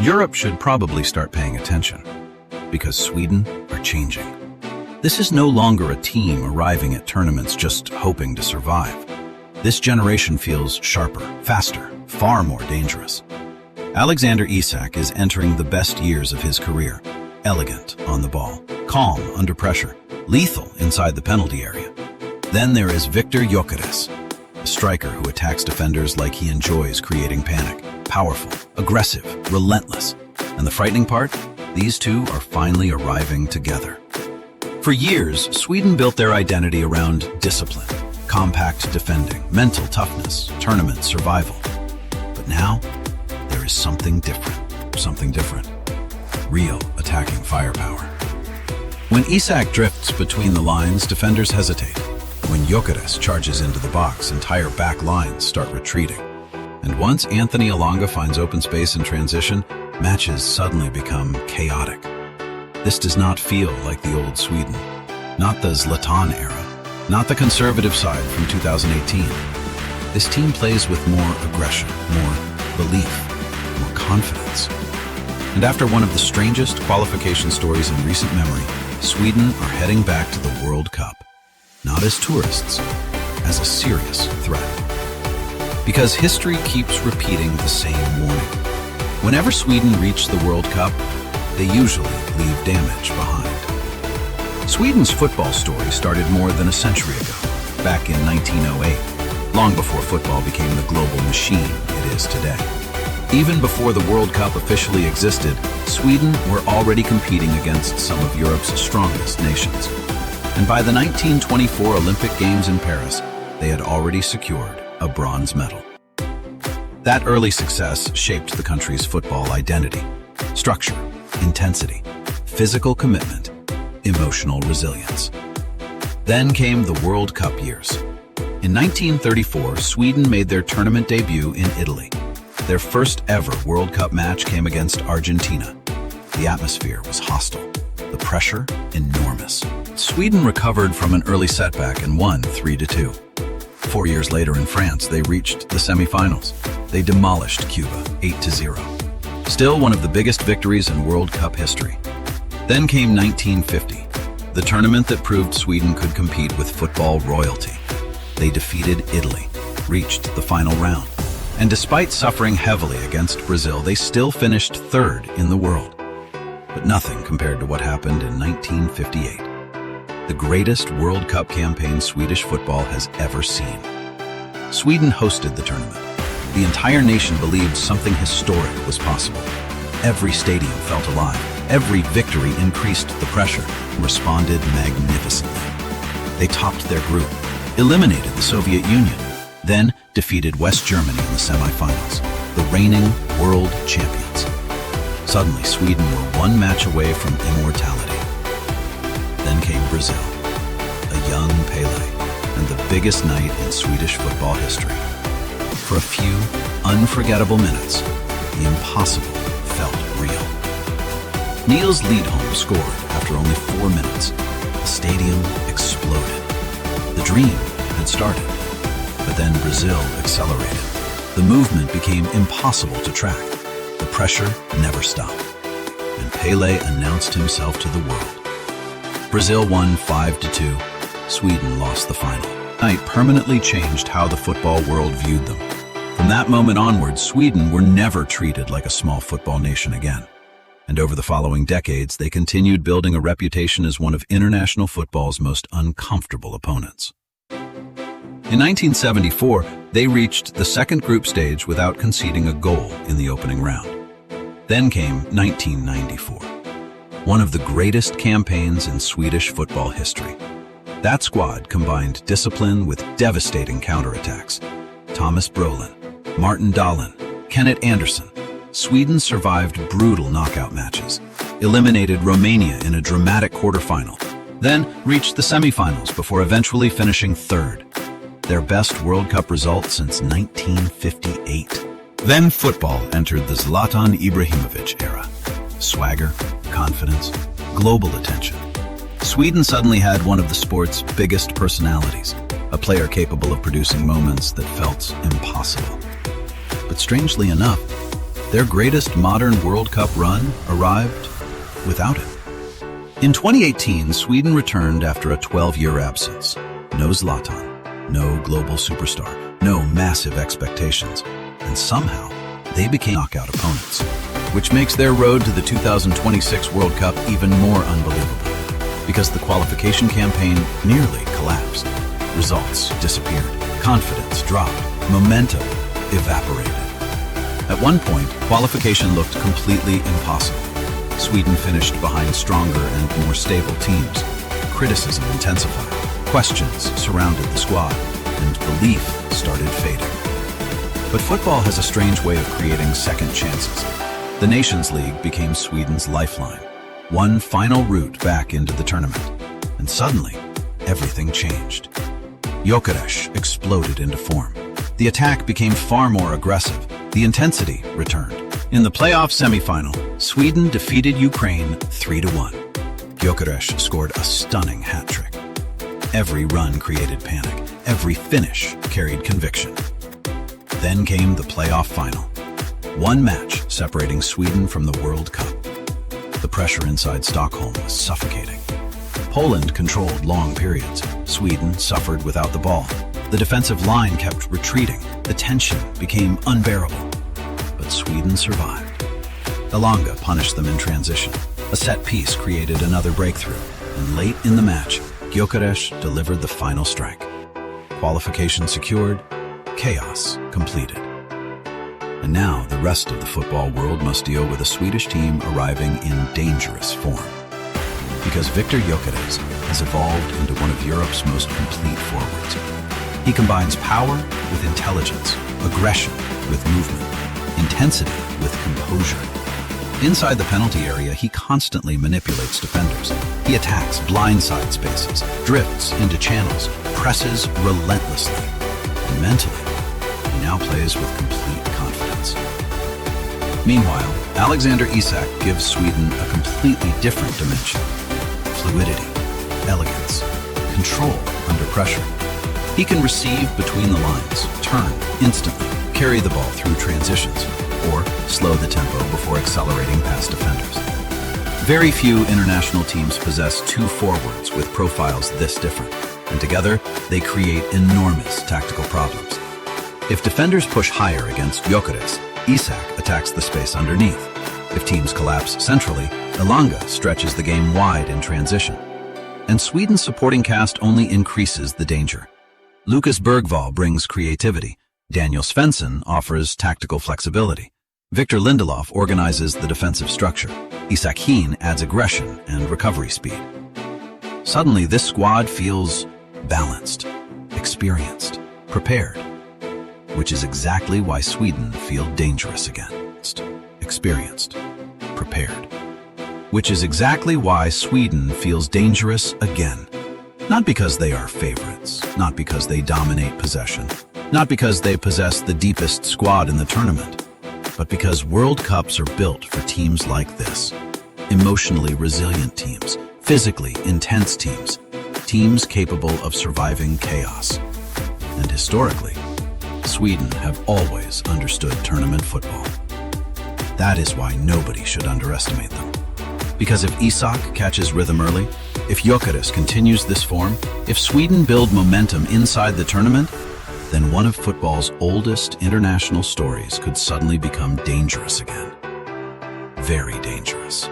Europe should probably start paying attention, because Sweden are changing. This is no longer a team arriving at tournaments just hoping to survive. This generation feels sharper, faster, far more dangerous. Alexander Isak is entering the best years of his career. Elegant on the ball, calm under pressure, lethal inside the penalty area. Then there is Viktor Gyökeres, a striker who attacks defenders like he enjoys creating panic. Powerful, aggressive, relentless. And the frightening part? These two are finally arriving together. For years, Sweden built their identity around discipline, compact defending, mental toughness, tournament survival. But now, there is something different. Real attacking firepower. When Isak drifts between the lines, defenders hesitate. When Gyokeres charges into the box, entire back lines start retreating. And once Anthony Elanga finds open space in transition, matches suddenly become chaotic. This does not feel like the old Sweden. Not the Zlatan era. Not the conservative side from 2018. This team plays with more aggression, more belief, more confidence. And after one of the strangest qualification stories in recent memory, Sweden are heading back to the World Cup. Not as tourists, as a serious threat. Because history keeps repeating the same warning. Whenever Sweden reach the World Cup, they usually leave damage behind. Sweden's football story started more than a century ago, back in 1908, long before football became the global machine it is today. Even before the World Cup officially existed, Sweden were already competing against some of Europe's strongest nations. And by the 1924 Olympic Games in Paris, they had already secured a bronze medal. That early success shaped the country's football identity, structure, intensity, physical commitment, emotional resilience. Then came the World Cup years. In 1934, Sweden made their tournament debut in Italy. Their first ever World Cup match came against Argentina. The atmosphere was hostile, the pressure enormous. Sweden recovered from an early setback and won 3-2. 4 years later in France, they reached the semifinals. They demolished Cuba 8-0. Still one of the biggest victories in World Cup history. Then came 1950, the tournament that proved Sweden could compete with football royalty. They defeated Italy, reached the final round. And despite suffering heavily against Brazil, they still finished third in the world. But nothing compared to what happened in 1958. The greatest World Cup campaign Swedish football has ever seen. Sweden hosted the tournament. The entire nation believed something historic was possible. Every stadium felt alive. Every victory increased the pressure and responded magnificently. They topped their group, eliminated the Soviet Union, then defeated West Germany in the semifinals, the reigning world champions. Suddenly, Sweden were one match away from immortality. Then came Brazil, a young Pelé, and the biggest night in Swedish football history. For a few unforgettable minutes, the impossible felt real. Niels Lidholm scored after only 4 minutes. The stadium exploded. The dream had started. But then Brazil accelerated. The movement became impossible to track. The pressure never stopped. And Pelé announced himself to the world. Brazil won 5-2. Sweden lost the final. Night permanently changed how the football world viewed them. From that moment onward, Sweden were never treated like a small football nation again. And over the following decades, they continued building a reputation as one of international football's most uncomfortable opponents. In 1974, they reached the second group stage without conceding a goal in the opening round. Then came 1994, one of the greatest campaigns in Swedish football history. That squad combined discipline with devastating counterattacks. Thomas Brolin, Martin Dahlin, Kenneth Andersson. Sweden survived brutal knockout matches, eliminated Romania in a dramatic quarterfinal, then reached the semifinals before eventually finishing third. Their best World Cup result since 1958. Then football entered the Zlatan Ibrahimović era. Swagger, confidence, global attention. Sweden suddenly had one of the sport's biggest personalities, a player capable of producing moments that felt impossible. But strangely enough, Their greatest modern World Cup run arrived without it. In 2018, Sweden returned after a 12-year absence. No Zlatan, no global superstar, no massive expectations, and somehow they became knockout opponents, which makes their road to the 2026 World Cup even more unbelievable, because the qualification campaign nearly collapsed. Results disappeared, confidence dropped, momentum evaporated. At one point, qualification looked completely impossible. Sweden finished behind stronger and more stable teams. Criticism intensified, questions surrounded the squad, and belief started fading. But football has a strange way of creating second chances. The Nations League became Sweden's lifeline, one final route back into the tournament. And suddenly, everything changed. Gyokeres exploded into form. The attack became far more aggressive. The intensity returned. In the playoff semifinal, Sweden defeated Ukraine 3-1. Gyokeres scored a stunning hat-trick. Every run created panic. Every finish carried conviction. Then came the playoff final. One match separating Sweden from the World Cup. The pressure inside Stockholm was suffocating. Poland controlled long periods. Sweden suffered without the ball. The defensive line kept retreating. The tension became unbearable. But Sweden survived. Elanga punished them in transition. A set piece created another breakthrough. And late in the match, Gyokeres delivered the final strike. Qualification secured, chaos completed. And now the rest of the football world must deal with a Swedish team arriving in dangerous form. Because Viktor Gyökeres has evolved into one of Europe's most complete forwards. He combines power with intelligence, aggression with movement, intensity with composure. Inside the penalty area, he constantly manipulates defenders. He attacks blindside spaces, drifts into channels, presses relentlessly. And mentally, he now plays with complete confidence. Meanwhile, Alexander Isak gives Sweden a completely different dimension. Fluidity, elegance, control under pressure. He can receive between the lines, turn instantly, carry the ball through transitions, or slow the tempo before accelerating past defenders. Very few international teams possess two forwards with profiles this different, and together they create enormous tactical problems. If defenders push higher against Gyokeres, Isak attacks the space underneath. If teams collapse centrally, Elanga stretches the game wide in transition. And Sweden's supporting cast only increases the danger. Lucas Bergvall brings creativity. Daniel Svensson offers tactical flexibility. Victor Lindelof organizes the defensive structure. Isak Hien adds aggression and recovery speed. Suddenly, this squad feels balanced, experienced, prepared, which is exactly why Sweden feel dangerous again. Experienced, prepared. Which is exactly why Sweden feels dangerous again. Not because they are favorites, not because they dominate possession, not because they possess the deepest squad in the tournament, but because World Cups are built for teams like this. Emotionally resilient teams, physically intense teams, teams capable of surviving chaos. And historically, Sweden have always understood tournament football. That is why nobody should underestimate them. Because if Isak catches rhythm early, if Gyokeres continues this form, if Sweden build momentum inside the tournament, then one of football's oldest international stories could suddenly become dangerous again. Very dangerous.